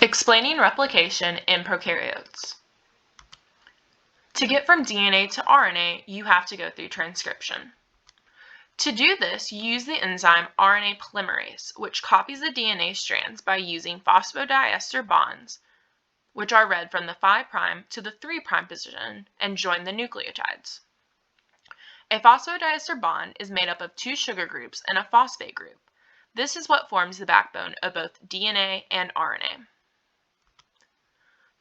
Explaining replication in prokaryotes. To get from DNA to RNA, you have to go through transcription. To do this, you use the enzyme RNA polymerase, which copies the DNA strands by using phosphodiester bonds, which are read from the 5' to the 3' position and join the nucleotides. A phosphodiester bond is made up of two sugar groups and a phosphate group. This is what forms the backbone of both DNA and RNA.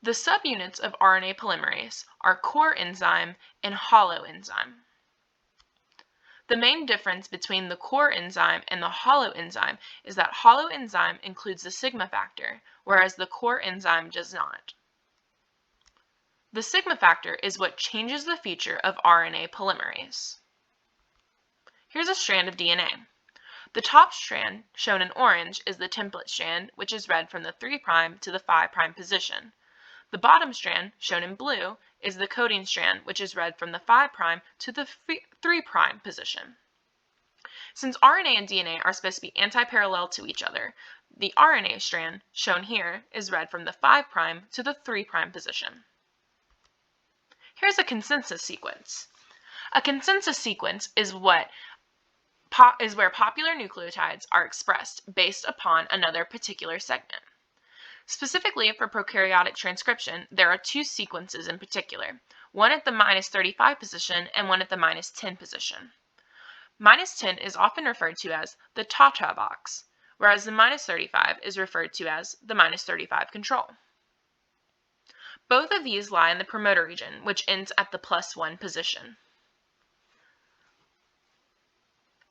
The subunits of RNA polymerase are core enzyme and hollow enzyme. The main difference between the core enzyme and the hollow enzyme is that hollow enzyme includes the sigma factor, whereas the core enzyme does not. The sigma factor is what changes the feature of RNA polymerase. Here's a strand of DNA. The top strand, shown in orange, is the template strand, which is read from the 3' to the 5' position. The bottom strand, shown in blue, is the coding strand, which is read from the 5' to the 3' position. Since RNA and DNA are supposed to be anti-parallel to each other, the RNA strand, shown here, is read from the 5' to the 3' position. Here's a consensus sequence. A consensus sequence is where popular nucleotides are expressed based upon another particular segment. Specifically for prokaryotic transcription, there are two sequences in particular, one at the -35 position and one at the -10 position. -10 is often referred to as the Tata box, whereas the -35 is referred to as the -35 control. Both of these lie in the promoter region, which ends at the +1 position.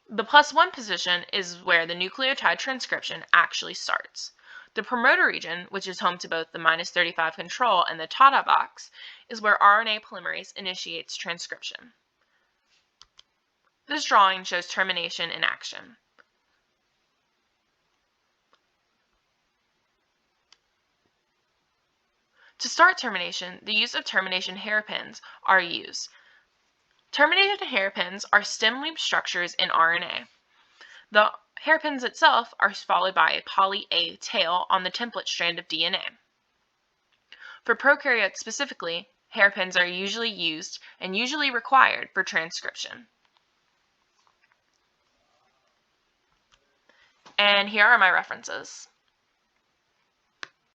The +1 position is where the nucleotide transcription actually starts. The promoter region, which is home to both the -35 control and the Tata box, is where RNA polymerase initiates transcription. This drawing shows termination in action. To start termination, the use of termination hairpins are used. Termination hairpins are stem loop structures in RNA. The hairpins itself are followed by a poly A tail on the template strand of DNA. For prokaryotes specifically, hairpins are usually used and usually required for transcription. And here are my references.